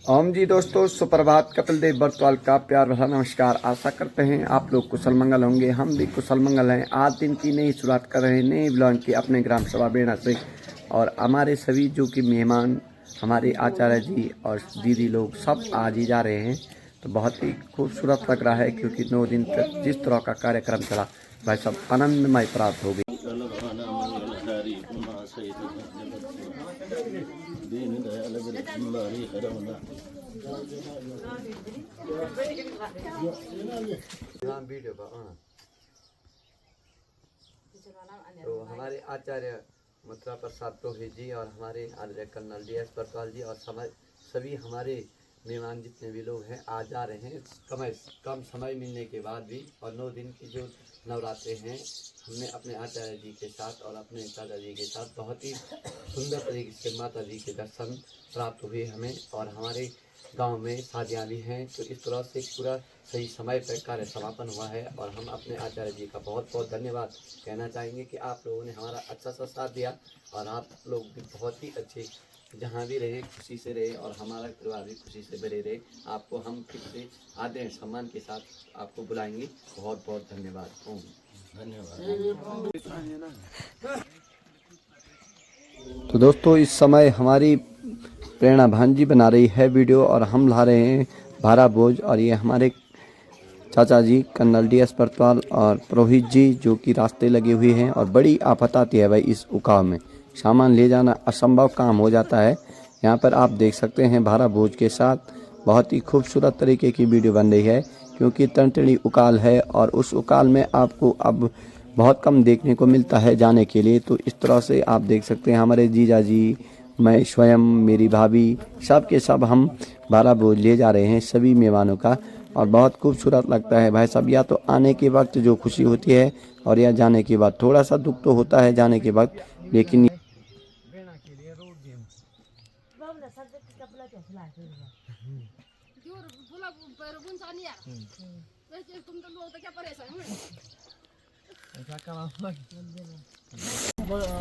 ओम जी दोस्तों, सुप्रभात। कपिल देव बरतवाल का प्यार भरा नमस्कार। आशा करते हैं आप लोग कुशल मंगल होंगे। हम भी कुशल मंगल हैं। आज दिन की नई शुरुआत कर रहे हैं नए ब्लॉग की अपने ग्राम सभा बेड़ा से। और हमारे सभी जो कि मेहमान हमारे आचार्य जी और दीदी लोग सब आज ही जा रहे हैं। तो बहुत ही खूबसूरत लग रहा है क्योंकि 9 दिन तक जिस तरह का कार्यक्रम चला भाई सब आनंदमय प्राप्त हो गई। तो हमारे आचार्य मथुरा प्रसाद पुरोहित जी और हमारे आचार्य कर्नल डी एस बरतवाल जी और सभी हमारे मेहमान जितने भी लोग हैं आज आ रहे हैं कम समय मिलने के बाद भी। और 9 दिन की जो नवरात्रे हैं हमने अपने आचार्य जी के साथ और अपने चाचा जी के साथ बहुत ही सुंदर तरीके से माता जी के दर्शन प्राप्त हुए हमें। और हमारे गांव में शादियाँ भी हैं। तो इस तरह से पूरा सही समय पर कार्य समापन हुआ है। और हम अपने आचार्य जी का बहुत बहुत धन्यवाद कहना चाहेंगे कि आप लोगों ने हमारा अच्छा सा साथ दिया। और आप लोग भी बहुत ही अच्छे जहाँ भी रहे खुशी से रहे और हमारा परिवार भी खुशी से बने रहे। आपको हम फिर से आदर सम्मान के साथ आपको बुलाएंगे। बहुत बहुत धन्यवाद। ओम धन्यवाद। तो दोस्तों इस समय हमारी प्रेरणा भांजी बना रही है वीडियो और हम ला रहे हैं भारा बोझ। और ये हमारे चाचा जी कर्नल डी एस बरतवाल और पुरोहित जी जो कि रास्ते लगे हुए हैं। और बड़ी आफत आती है भाई इस उकाव में, सामान ले जाना असंभव काम हो जाता है। यहाँ पर आप देख सकते हैं भारा बोझ के साथ बहुत ही खूबसूरत तरीके की वीडियो बन रही है क्योंकि तंतड़ी उकाल है और उस उकाल में आपको अब बहुत कम देखने को मिलता है जाने के लिए। तो इस तरह से आप देख सकते हैं हमारे जीजा जी, मैं स्वयं, मेरी भाभी, सब के सब हम भारा बोझ ले जा रहे हैं सभी मेहमानों का। और बहुत खूबसूरत लगता है भाई साहब। या तो आने के वक्त जो खुशी होती है और या जाने के बाद थोड़ा सा दुख तो होता है जाने के वक्त, लेकिन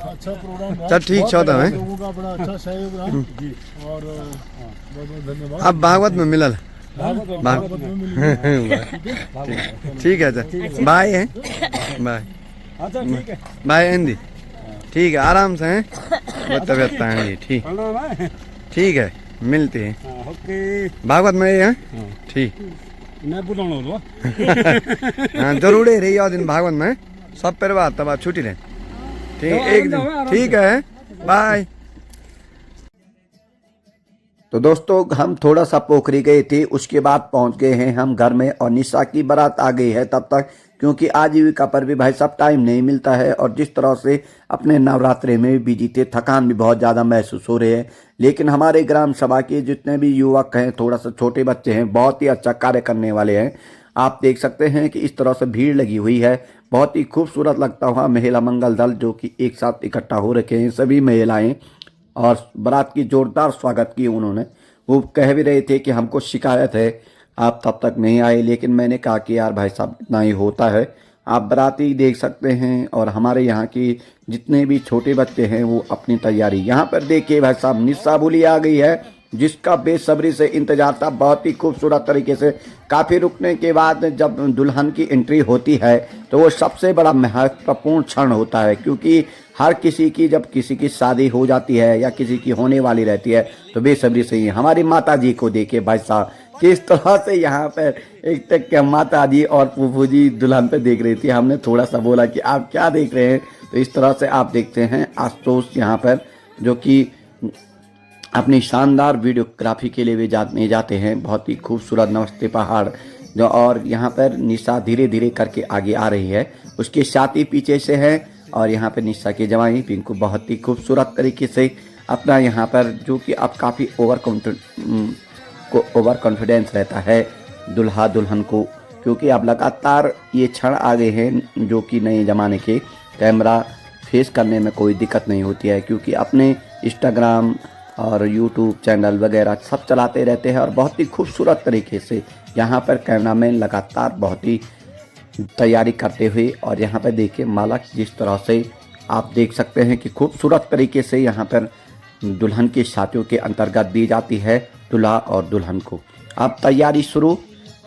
अच्छा प्रोग्राम चल ठीक चौदह है लोगों का बड़ा अच्छा सहयोग रहा जी। और बहुत बहुत धन्यवाद। अब भागवत में मिलल भागवत में मिलेंगे। ठीक है सर, बाय है बाय। अच्छा ठीक है, बाय हिंदी। ठीक है, आराम से हैं वो तबियत है ठीक ठीक है, मिलते हैं ओके। भागवत में ये है ठीक। मैं बुलाना होगा हाँ जरूर है रही दिन भागवत में सब परिवार तब छुट्टी रहे ठीक एक दिन। ठीक है, बाय। तो दोस्तों हम थोड़ा सा पोखरी गए थे, उसके बाद पहुंच गए हैं हम घर में। और निशा की बारात आ गई है तब तक, क्योंकि आजीविका पर भी भाई सब टाइम नहीं मिलता है। और जिस तरह से अपने नवरात्रे में भी बिजी थे, थकान भी बहुत ज़्यादा महसूस हो रही है। लेकिन हमारे ग्राम सभा के जितने भी युवक हैं, थोड़ा सा छोटे बच्चे हैं, बहुत ही अच्छा कार्य करने वाले हैं। आप देख सकते हैं कि इस तरह से भीड़ लगी हुई है। बहुत ही खूबसूरत लगता हुआ महिला मंगल दल जो कि एक साथ इकट्ठा हो रखे हैं सभी महिलाएं। और बारात की जोरदार स्वागत की उन्होंने। वो कह भी रहे थे कि हमको शिकायत है आप तब तक नहीं आए, लेकिन मैंने कहा कि यार भाई साहब इतना ही होता है। आप बाराती देख सकते हैं और हमारे यहाँ की जितने भी छोटे बच्चे हैं वो अपनी तैयारी। यहाँ पर देखिए भाई साहब निशा बोली आ गई है जिसका बेसब्री से इंतजार था। बहुत ही खूबसूरत तरीके से काफ़ी रुकने के बाद जब दुल्हन की एंट्री होती है तो वो सबसे बड़ा महत्वपूर्ण क्षण होता है, क्योंकि हर किसी की जब किसी की शादी हो जाती है या किसी की होने वाली रहती है तो बेसब्री से ही हमारी माता जी को देखिए भाई साहब किस तरह से यहाँ पर एक तक माता जी और फूफू जी दुल्हन पे देख रही थी। हमने थोड़ा सा बोला कि आप क्या देख रहे हैं, तो इस तरह से आप देखते हैं आशुतोष यहाँ पर जो कि अपनी शानदार वीडियोग्राफी के लिए भी जाते हैं। बहुत ही खूबसूरत नमस्ते पहाड़ जो। और यहाँ पर निशा धीरे धीरे करके आगे आ रही है, उसकी छाती पीछे से है। और यहाँ पर निशा के जवाई पिंकू बहुत ही खूबसूरत तरीके से अपना यहाँ पर जो कि अब काफ़ी ओवर कॉन्फिडेंस रहता है दुल्हा दुल्हन को, क्योंकि अब लगातार ये क्षण आ गए हैं जो कि नए ज़माने के कैमरा फेस करने में कोई दिक्कत नहीं होती है, क्योंकि अपने इंस्टाग्राम और यूट्यूब चैनल वगैरह सब चलाते रहते हैं। और बहुत ही खूबसूरत तरीके से यहाँ पर कैमरामैन लगातार बहुत ही तैयारी करते हुए। और यहाँ पर देखिए माला जिस तरह से आप देख सकते हैं कि खूबसूरत तरीके से यहाँ पर दुल्हन की शादियों के अंतर्गत दी जाती है। दुल्हा और दुल्हन को। अब तैयारी शुरू।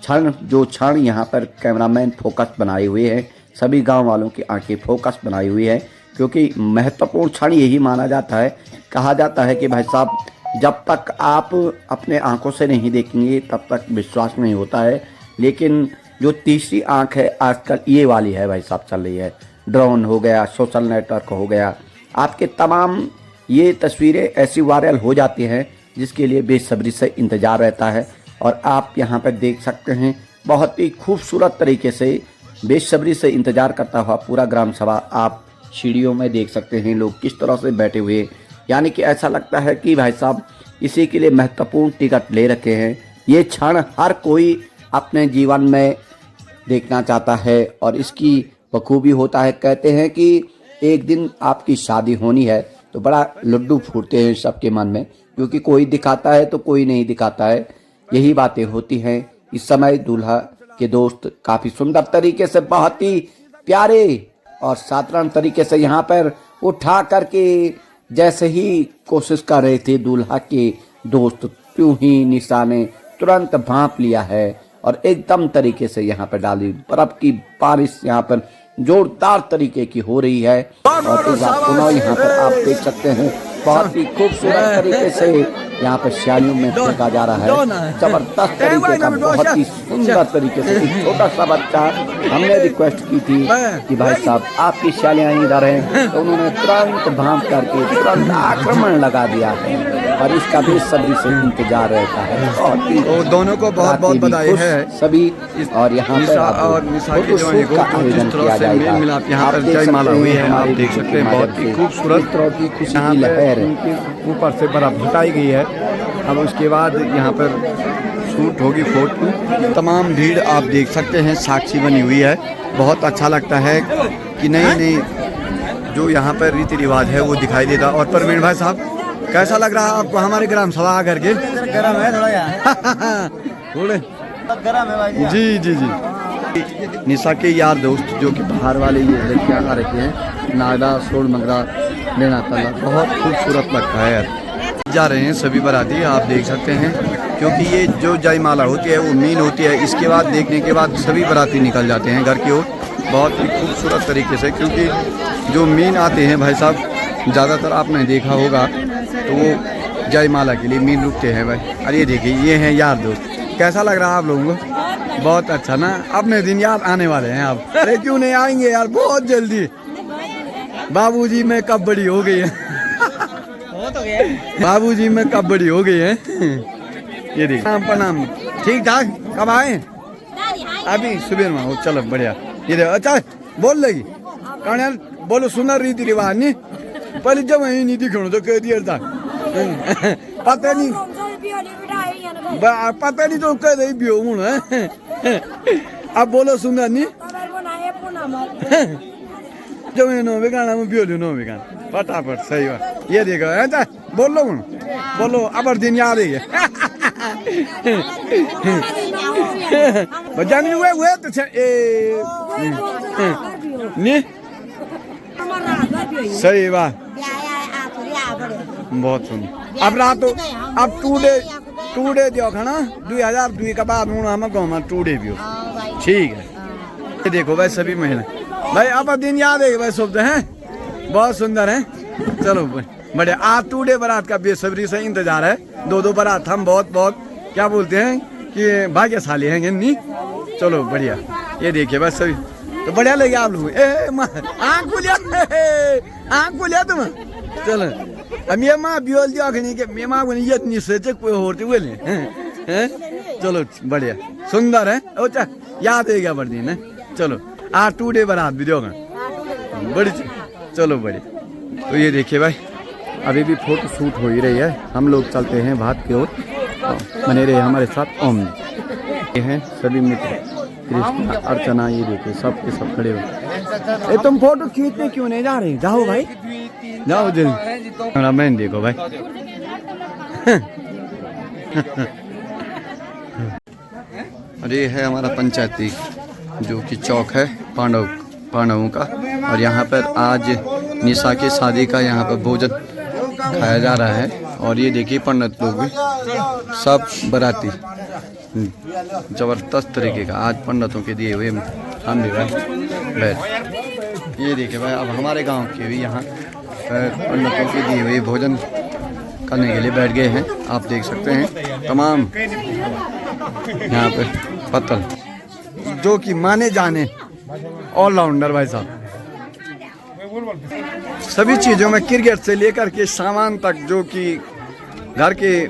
क्षण यहाँ पर कैमरामैन फोकस बनाए हुए हैं, सभी गांव वालों की आंखें फोकस बनाई हुई है, क्योंकि महत्वपूर्ण क्षण यही माना जाता है। कहा जाता है कि भाई साहब, जब तक आप अपने आंखों से नहीं देखेंगे तब तक विश्वास नहीं होता है। लेकिन जो तीसरी आंख है आजकल ये वाली है भाई साहब, चल रही है। ड्रोन हो गया, सोशल नेटवर्क हो गया, आपके तमाम ये तस्वीरें ऐसी वायरल हो जाती हैं जिसके लिए बेसब्री से इंतज़ार रहता है। और आप यहाँ पर देख सकते हैं बहुत ही खूबसूरत तरीके से बेसब्री से इंतज़ार करता हुआ पूरा ग्राम सभा आप सीढ़ियों में देख सकते हैं लोग किस तरह से बैठे हुए, यानी कि ऐसा लगता है कि भाई साहब इसी के लिए महत्वपूर्ण टिकट ले रखे हैं। ये क्षण हर कोई अपने जीवन में देखना चाहता है और इसकी बखूबी होता है। कहते हैं कि एक दिन आपकी शादी होनी है तो बड़ा लड्डू फूटते हैं सबके मन में, क्योंकि कोई दिखाता है तो कोई नहीं दिखाता है, यही बातें होती हैं। इस समय दूल्हा के दोस्त काफ़ी सुंदर तरीके से, बहुत ही प्यारे और साधारण तरीके से यहाँ पर उठा करके जैसे ही कोशिश कर रहे थे दूल्हा के दोस्त, त्यों ही निशा ने तुरंत भांप लिया है और एकदम तरीके से यहाँ पर डाली। बर्फ की बारिश यहाँ पर जोरदार तरीके की हो रही है और इस बार पुनः यहाँ पर आप देख सकते हैं बहुत ही खूबसूरत तरीके से यहाँ पर शादियों में फेंका जा रहा है, जबरदस्त तरीके का, बहुत ही सुंदर तरीके से। एक छोटा सा बच्चा, हमने रिक्वेस्ट की थी कि भाई साहब आपकी शालियाँ इधर हैं, तो उन्होंने तुरंत भांप करके तुरंत आक्रमण लगा दिया है और इसका बेसब्री से इंतजार रहता है। बहुत ही दोनों को बहुत बहुत बधाई है सभी। और यहाँ पर और निशा के जवानी को जिस तरह से मेल मिलाप यहाँ पर जयमाला हुई है, आप देख सकते हैं बहुत ही खूबसूरत की खुशी की लहर ऊपर से बर्फ हटाई गई है। अब उसके बाद यहाँ पर शूट होगी फोटो, तमाम भीड़ आप देख सकते हैं साक्षी बनी हुई है। बहुत अच्छा लगता है कि नई नई जो यहाँ पर रीति रिवाज है वो दिखाई देता। और प्रवीण भाई साहब, कैसा लग रहा है आपको हमारे ग्राम सभा करके? गरम है थोड़ा यार, थोड़े गरम है भाई। जी जी जी। निशा के यार दोस्त जो कि बाहर वाले ये लड़कियाँ आ रखे हैं, नागदा, सोल मंगरा, लेना तला, बहुत खूबसूरत लगता है यार। जा रहे हैं सभी बाराती, आप देख सकते हैं, क्योंकि ये जो जयमाला होती है वो मीन होती है। इसके बाद देखने के बाद सभी बाराती निकल जाते हैं घर की ओर बहुत ही खूबसूरत तरीके से, क्योंकि जो मीन आते हैं भाई साहब ज़्यादातर आपने देखा होगा तो वो जयमाला के लिए मीन रुकते हैं भाई। अरे देखिए ये हैं यार दोस्त, कैसा लग रहा है आप लोगों को? बहुत अच्छा ना, अपने दिन याद आने वाले हैं आप। अरे क्यों नहीं आएंगे यार, बहुत जल्दी। बाबूजी में कब बड़ी हो गई है, बाबूजी में कब बड़ी हो गई है। ये देखिए प्रणाम, ठीक ठाक, कब आए? अभी सुबह में हो, चलो बढ़िया। ये देखो, अच्छा बोल लगी कौन यार, बोलो सुना रीति रिवाज नहीं पहले जब वही नहीं दिखो तो कह दिया था पता नहीं, पता नहीं तो कह रही भी हो। अब बोलो सुना नहीं जब नो बिगाना में बियो नो बिगाना फटाफट, सही बात। ये देखो है बोलो बोलो, अब दिन याद है जानी हुए तो नहीं सही बात, बहुत सुंदर। अब रात अब टू डे दियो खाना 2002 के बाद हम गाँव में 2 डे भी हो, ठीक है। ये देखो भाई सभी महिला भाई, अब दिन याद है भाई, शब्द हैं बहुत सुंदर है। चलो बढ़िया, आज 2 डे बारात का बेसब्री से इंतजार है। 2 बारात हम बहुत बहुत क्या बोलते हैं कि भाग्यशाली हैं नहीं। चलो बढ़िया, ये देखिए बस सभी तो बढ़िया लगे आप लोग। आँख बोलिया तुम, चलो अब ये माँ बियोल दिया के मे माँ बनी ये निश्चय कोई होते हुए हैं। चलो बढ़िया सुंदर है, अच्छा याद है क्या बड़ी है। चलो आज 2 डे बारात भी दोगा बड़ी, चलो बढ़िया। तो ये देखिए भाई अभी भी फोटो शूट हो ही रही है, हम लोग चलते हैं भात की ओर। बने रहे हमारे साथ ओम, ये हैं सभी मित्र, कृष्णा, अर्चना, ये देखिए सब के सब खड़े हो। ए तुम फोटो खींचने क्यों नहीं जा रहे? जाओ भाई जाओ जल्दी। मैंने देखो भाई अरे है हमारा पंचायती जो कि चौक है पांडवों का, और यहाँ पर आज निशा की शादी का यहाँ पर भोजन खाया जा रहा है। और ये देखिए पंडित लोग भी सब बाराती जबरदस्त तरीके का आज पंडितों के दिए हुए हम भी भाई बैठ। ये देखिए भाई अब हमारे गांव के भी यहाँ पंडितों के दिए हुए भोजन करने के लिए बैठ गए हैं। आप देख सकते हैं तमाम यहाँ पे पत्तल जो कि माने जाने ऑलराउंडर भाई साहब सभी चीज़ों में क्रिकेट से लेकर के सामान तक जो कि घर के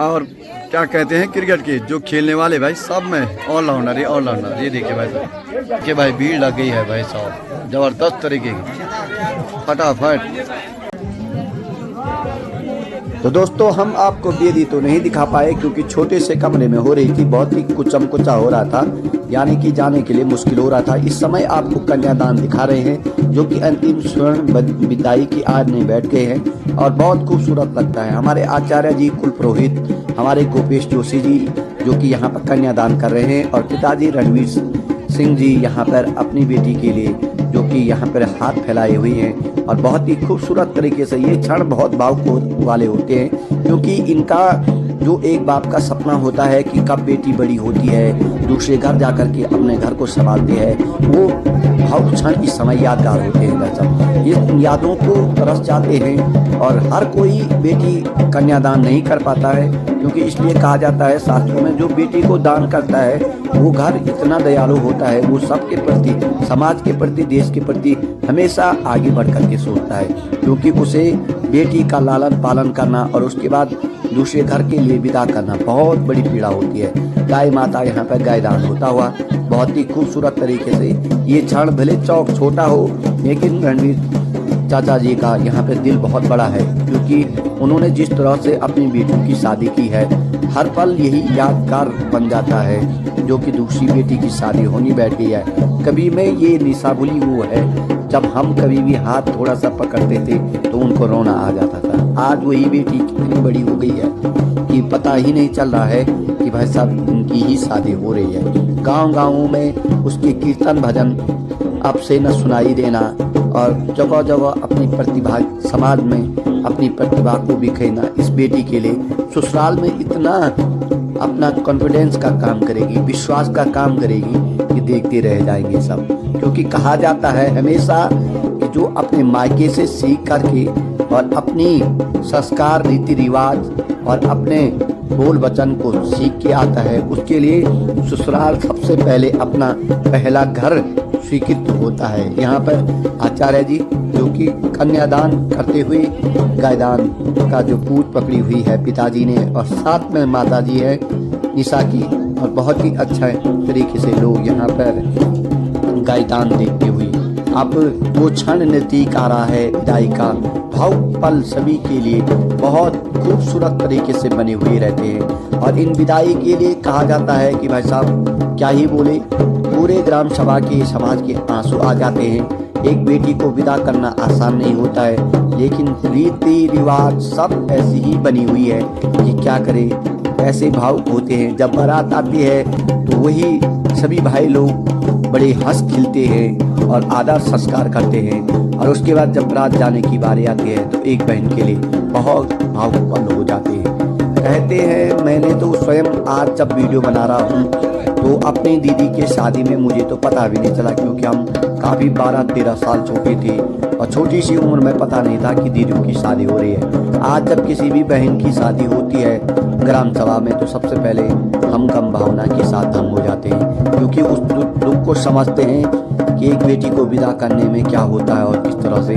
और क्या कहते हैं क्रिकेट के जो खेलने वाले भाई सब में ऑलराउंडर ही ऑलराउंडर। ये देखिए भाई साहब कि भाई भीड़ लग गई है भाई साहब जबरदस्त तरीके की फटाफट। तो दोस्तों हम आपको बेदी तो नहीं दिखा पाए क्योंकि छोटे से कमरे में हो रही थी, बहुत ही कुचम कुचा हो रहा था, यानी कि जाने के लिए मुश्किल हो रहा था। इस समय आपको कन्यादान दिखा रहे हैं जो कि अंतिम स्वर्ण विदाई की आज में बैठ गए हैं और बहुत खूबसूरत लगता है। हमारे आचार्य जी कुल पुरोहित हमारे गोपेश जोशी जी जो कि यहाँ पर कन्यादान कर रहे हैं और पिताजी रणवीर सिंह जी यहाँ पर अपनी बेटी के लिए जो कि यहाँ पर हाथ फैलाए हुए हैं और बहुत ही खूबसूरत तरीके से ये क्षण बहुत भावुक वाले होते हैं क्योंकि इनका जो एक बाप का सपना होता है कि कब बेटी बड़ी होती है दूसरे घर जाकर के अपने घर को संभालती है, वो भावुक क्षण इस समय यादगार होते हैं। बच्चा ये यादों को तरस जाते हैं और हर कोई बेटी कन्यादान नहीं कर पाता है क्योंकि इसलिए कहा जाता है शास्त्रों में जो बेटी को दान करता है वो घर इतना दयालु होता है, वो सबके प्रति समाज के प्रति देश के प्रति हमेशा आगे बढ़ कर के सोचता है क्योंकि उसे बेटी का लालन पालन करना और उसके बाद दूसरे घर के लिए विदा करना बहुत बड़ी पीड़ा होती है। गाय माता यहाँ पर गायदान होता हुआ बहुत ही खूबसूरत तरीके से ये क्षण भले चौक छोटा हो लेकिन रणवीर चाचा जी का यहाँ पे दिल बहुत बड़ा है क्योंकि उन्होंने जिस तरह से अपनी बेटी की शादी की है हर पल यही यादगार बन जाता है जो कि दूसरी बेटी की शादी होनी बैठ गई है। कभी में ये निशाभुली वो है जब हम कभी भी हाथ थोड़ा सा पकड़ते थे तो उनको रोना आ जाता था। आज वही बेटी कितनी बड़ी हो गई है कि पता ही नहीं चल रहा है कि भाई साहब इनकी ही शादी हो रही है। गाँव में उसके कीर्तन भजन अब से न सुनाई देना और जगह जगह अपनी प्रतिभा समाज में अपनी प्रतिभा को बिखेरना इस बेटी के लिए ससुराल में इतना अपना कॉन्फिडेंस का काम करेगी, विश्वास का काम करेगी कि देखते रह जाएंगे सब। क्योंकि कहा जाता है हमेशा कि जो अपने मायके से सीख करके और अपनी संस्कार रीति रिवाज और अपने बोल वचन को सीख के आता है उसके लिए ससुराल सबसे पहले अपना पहला घर स्वीकृत होता है। यहाँ पर आचार्य जी जो कि कन्यादान करते हुए गायदान का जो पूछ पकड़ी हुई है पिताजी ने और साथ में माता जी है निशा की और बहुत ही अच्छा तरीके से लोग यहाँ पर गायदान देखते हुए अब वो क्षण नज़दीक आ रहा है विदाई का। भावुक पल सभी के लिए बहुत खूबसूरत तरीके से बने हुए रहते हैं और इन विदाई के लिए कहा जाता है कि भाई साहब क्या ही बोले, पूरे ग्राम सभा के समाज के आंसू आ जाते हैं। एक बेटी को विदा करना आसान नहीं होता है लेकिन रीति रिवाज सब ऐसी ही बनी हुई है कि क्या करे, ऐसे भावुक होते हैं। जब बारात आती है तो वही सभी भाई लोग बड़े हंस खिलते हैं और आदर संस्कार करते हैं और उसके बाद जब बारात जाने की बारी आती है तो एक बहन के लिए बहुत भावुक पल हो जाते हैं। कहते हैं मैंने तो स्वयं आज जब वीडियो बना रहा हूँ तो अपनी दीदी के शादी में मुझे तो पता भी नहीं चला क्योंकि हम काफ़ी 12-13 साल छोटे थे और छोटी सी उम्र में पता नहीं था कि दीदियों की शादी हो रही है। आज जब किसी भी बहन की शादी होती है ग्राम सभा में तो सबसे पहले हम गम भावना के साथ हम हो जाते हैं क्योंकि उस दुख को समझते हैं कि एक बेटी को विदा करने में क्या होता है और किस तरह से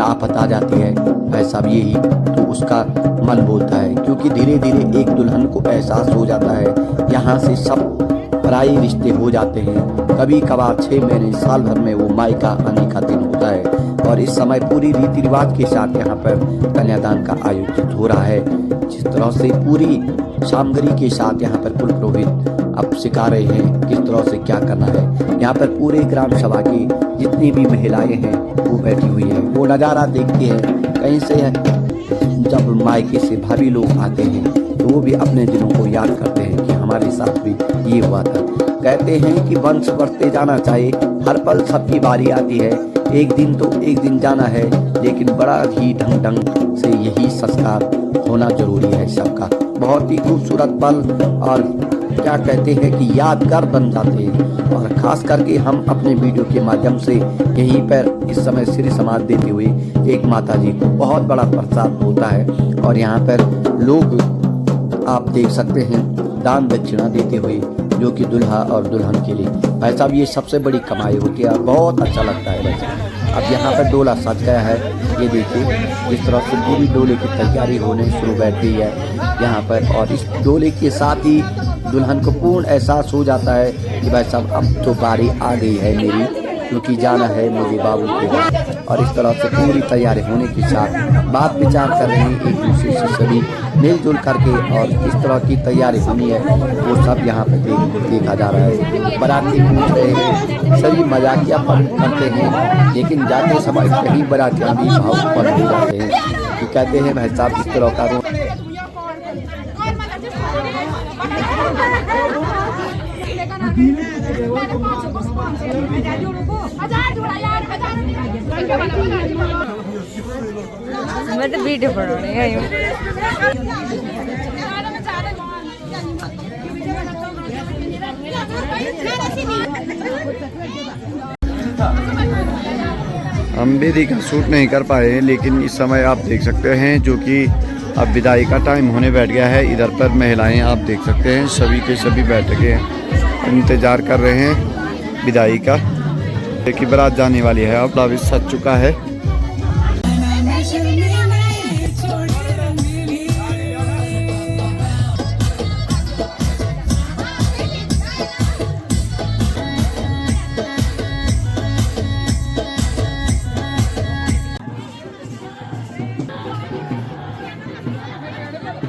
आफत आ जाती है। ऐसा भी यही तो उसका मन बोलता है क्योंकि धीरे धीरे एक दुल्हन को एहसास हो जाता है यहाँ से सब पराई रिश्ते हो जाते हैं। कभी कभार 6 महीने साल भर में वो मायका आने का दिन होता है और इस समय पूरी रीति रिवाज के साथ यहाँ पर कन्यादान का आयोजित हो रहा है। जिस तरह से पूरी सामग्री के साथ यहाँ पर कुल पुरोहित अब सिखा रहे हैं किस तरह से क्या करना है। यहाँ पर पूरे ग्राम सभा की जितनी भी महिलाएं हैं वो बैठी हुई हैं, वो नज़ारा देखती हैं। कहीं से जब मायके से भाभी लोग आते हैं तो वो भी अपने दिनों को याद करते हैं कि हमारे साथ भी ये हुआ था। कहते हैं कि वंश बढ़ते जाना चाहिए, हर पल सबकी बारी आती है, एक दिन तो एक दिन जाना है लेकिन बड़ा ही ढंग से यही संस्कार होना जरूरी है सबका। बहुत ही खूबसूरत पल और क्या कहते हैं कि यादगार बन जाते हैं। और खास करके हम अपने वीडियो के माध्यम से यहीं पर इस समय श्री समाज देते हुए एक माता जी को बहुत बड़ा प्रसाद होता है और यहाँ पर लोग आप देख सकते हैं दान दक्षिणा देते हुए, जो कि दुल्हा और दुल्हन के लिए भाई साहब ये सबसे बड़ी कमाई होती है और बहुत अच्छा लगता है भाई साहब। अब यहाँ पर डोला सज गया है, ये देखिए जिस तरह से पूरी डोले की तैयारी होने शुरू बैठ गई है यहाँ पर। और इस डोले के साथ ही दुल्हन को पूर्ण एहसास हो जाता है कि भाई साहब अब तो बारी आ गई है मेरी, क्योंकि जाना है मुझे बाबू के घर। और इस तरह से पूरी तैयारी होने के साथ बात विचार कर रहे हैं एक दूसरे से सभी मिलजुल करके, और इस तरह की तैयारी होनी है वो सब यहाँ पर देखा जा रहा है। बाराती पूछ रहे हैं, सभी मजाकिया करते हैं, लेकिन जाते समय कहीं बारातियाँ भी भावुक पर हो जाते हैं कि कहते हैं भाई साहब इस तरह का मैं तो वीडियो बनाने आई हूँ। हम बेदी का शूट नहीं कर पाए, लेकिन इस समय आप देख सकते हैं जो कि अब विदाई का टाइम होने बैठ गया है। इधर पर महिलाएं आप देख सकते हैं सभी के सभी बैठ के इंतज़ार कर रहे हैं विदाई का, कि बारात जाने वाली है। अब दाविद सज चुका है।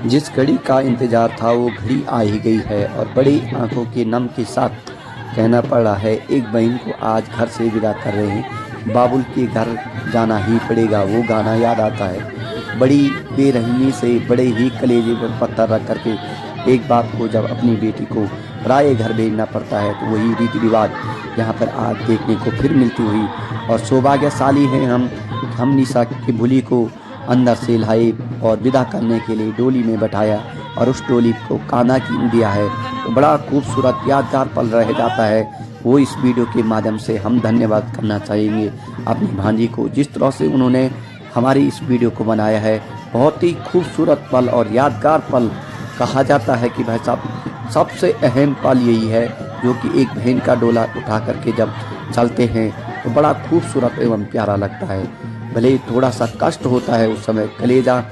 जिस घड़ी का इंतजार था वो घड़ी आ ही गई है और बड़ी आंखों के नम के साथ कहना पड़ रहा है एक बहन को आज घर से विदा कर रहे हैं। बाबुल के घर जाना ही पड़ेगा, वो गाना याद आता है। बड़ी बेरहमी से बड़े ही कलेजे पर पत्थर रख करके एक बाप को जब अपनी बेटी को राय घर भेजना पड़ता है तो वही रीति रिवाज यहाँ पर आज देखने को फिर मिलती हुई। और सौभाग्यशाली हैं हम निशा की भूली को अंदर से लाए और विदा करने के लिए डोली में बैठाया और उस डोली को काना की दिया है। तो बड़ा खूबसूरत यादगार पल रह जाता है। वो इस वीडियो के माध्यम से हम धन्यवाद करना चाहेंगे अपनी भांजी को, जिस तरह से उन्होंने हमारी इस वीडियो को बनाया है। बहुत ही खूबसूरत पल और यादगार पल कहा जाता है कि भाई साहब सबसे अहम पल यही है जो कि एक बहन का डोला उठा करके जब चलते हैं तो बड़ा खूबसूरत एवं प्यारा लगता है। भले ही थोड़ा सा कष्ट होता है उस समय, कलेजा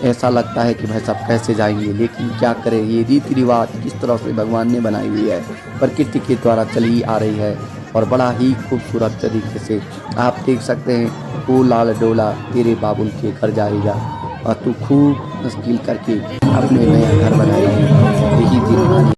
ऐसा लगता है कि भाई साहब कैसे जाएंगे, लेकिन क्या करें, ये रीति रिवाज किस तरह से भगवान ने बनाई हुई है, प्रकृति के द्वारा चली आ रही है। और बड़ा ही खूबसूरत तरीके से आप देख सकते हैं वो लाल डोला तेरे बाबुल के घर जाएगा और तू खूब मुश्किल करके अपने नया घर बनाएगी। यही दिन